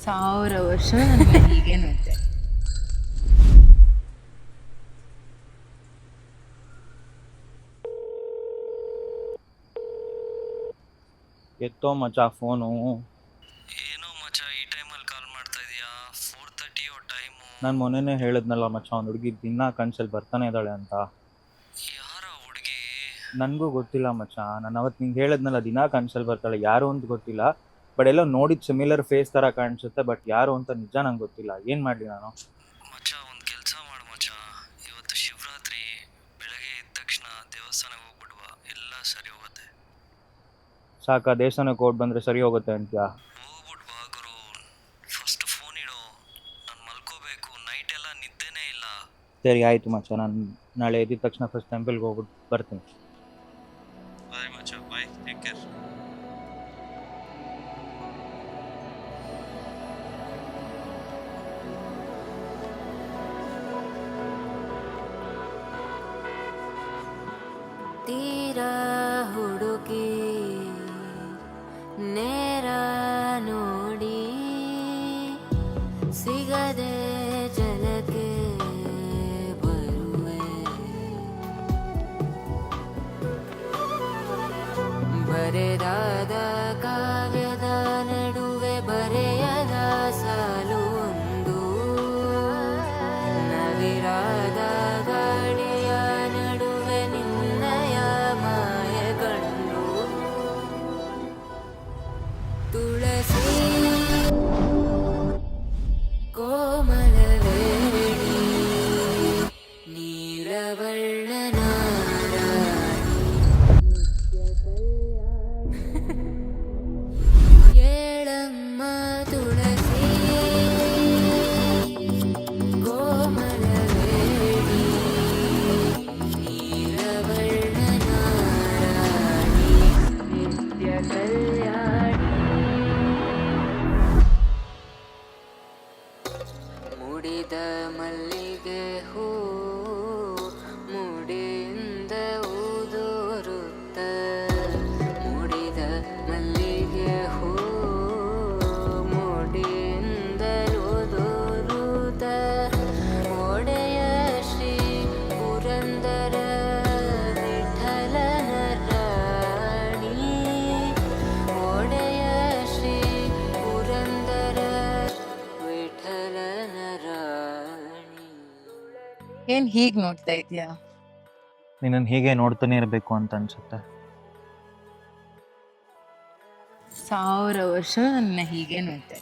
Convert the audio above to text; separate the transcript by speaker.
Speaker 1: 1000 ವರ್ಷ ನನ್ನ ಹೀಗೆ ನೋಡ್ತೆ.
Speaker 2: ಎತ್ತೋ ಮಚ್ಚ ಫೋನು.
Speaker 3: ಏನೋ ಮಚ್ಚ ಈ ಟೈಮಲ್ಲಿ ಕಾಲ್ ಮಾಡ್ತಾ ಇದೀಯಾ? 4:30 ಟೈಮು.
Speaker 2: ನಾನು ಮೊನ್ನೆನೇ ಹೇಳಿದ್ನಲ್ಲ ಮಚ್ಚ, ಒಂದು ಹುಡುಗಿ ದಿನ ಕನ್ಸಲ್ಲಿ ಬರ್ತಾನೆ ಇದ್ದಾಳೆ ಅಂತ.
Speaker 3: ಯಾರ ಹುಡುಗಿ?
Speaker 2: ನನಗೂ ಗೊತ್ತಿಲ್ಲ ಮಚ್ಚ. ನಾನು ಅವತ್ತು ನಿಂಗೆ ಹೇಳಿದ್ನಲ್ಲ ದಿನ ಕನ್ಸಲ್ಲಿ ಬರ್ತಾಳೆ, ಯಾರು ಅಂತ ಗೊತ್ತಿಲ್ಲ. ಬಟ್ ಎಲ್ಲ ನೋಡಿದ ಸಿಮಿಲರ್ ಫೇಸ್ ಥರ ಕಾಣಿಸುತ್ತೆ, ಬಟ್ ಯಾರು ಅಂತ ನಿಜ ನಂಗೆ ಗೊತ್ತಿಲ್ಲ. ಏನು ಮಾಡಲಿ ನಾನು?
Speaker 3: ಮಚ್ಚ ಒಂದು ಕೆಲಸ ಮಾಡು ಮಚ್ಚ, ಇವತ್ತು ಶಿವರಾತ್ರಿ, ಬೆಳಗ್ಗೆ ಎದ್ದ ತಕ್ಷಣ ದೇವಸ್ಥಾನಕ್ಕೆ ಹೋಗ್ಬಿಡ್ವಾ, ಎಲ್ಲ ಸರಿ ಹೋಗುತ್ತೆ.
Speaker 2: ಸಾಕ ದೇವಸ್ಥಾನಕ್ಕೆ ಹೋಗಿ ಬಂದರೆ ಸರಿ ಹೋಗುತ್ತೆ ಅಂತ್ಯಾ?
Speaker 3: ಹೋಗ್ಬಿಡ್ವಾ ಗುರು, ಫಸ್ಟ್ ಫೋನ್ ಇಡು, ನಾನು ಮಲ್ಕೋಬೇಕು, ನೈಟ್ ಎಲ್ಲ ನಿದ್ದೆನೇ ಇಲ್ಲ.
Speaker 2: ಸರಿ ಆಯಿತು ಮಚ್ಚ, ನಾನು ನಾಳೆ ಎದ್ದಿದ ತಕ್ಷಣ ಫಸ್ಟ್ ಟೆಂಪಲ್ಗೆ ಹೋಗ್ಬಿಟ್ಟು ಬರ್ತೀನಿ.
Speaker 3: ಬಾಯ್ ಮಚ್ಚ, ಬಾಯ್, ಟೇಕ್ ಕೇರ್.
Speaker 4: ತೀರಾ ಹುಡುಕಿ ನೇರ ನೋಡಿ ಸಿಗದೆ ಜಲಕ್ಕೆ ಬರುವೆ, ಬರೆದಾದ ಕಾವ್ಯದ ನಡುವೆ ಬರೆಯದ ಸಾಲು ಒಂದು, ನವಿರಾದ ಗಾಳಿಯ ನಡುವೆ ನಿನ್ನಯ ಮಾಯ ಕಂಡು, ತುಳಸಿ ಕೋಮಲವೇಣಿ ನೀಲವರ್ಣನ ಏಳಮ್ಮ ತುಳಸಿ ಕೋಮಲವೇಣಿ ನೀಲವರ್ಣನ ನಿತ್ಯ ಕಲ್ಯಾಣಿ, ಮುಡಿದ ಮಲ್ಲಿಗೆ ಹೂ ಮುಡಿಯಿಂದ ಊದೋರುತ್ತ, ಮುಡಿದ ಮಲ್ಲಿಗೆ ಹೂ ಮುಡಿಯಿಂದ ಊದೋರುತ್ತ, ಒಡೆಯ ಶ್ರೀ ಪುರಂದರ ವಿಠಲನ ರಾಣಿ, ಒಡೆಯ ಶ್ರೀ ಪುರಂದರ ವಿಠಲನ ರಾಣಿ.
Speaker 1: ಏನ್ ಹೀಗ್ ನೋಡ್ತಾ ಇದೀಯಾ?
Speaker 2: ನಿನ್ನನ್ನು ಹೀಗೆ ನೋಡ್ತಾನೆ ಇರಬೇಕು ಅಂತ ಅನ್ಸುತ್ತೆ.
Speaker 1: 1000 ವರ್ಷ ನನ್ನ ಹೀಗೆ ನೋಡ್ತೆ.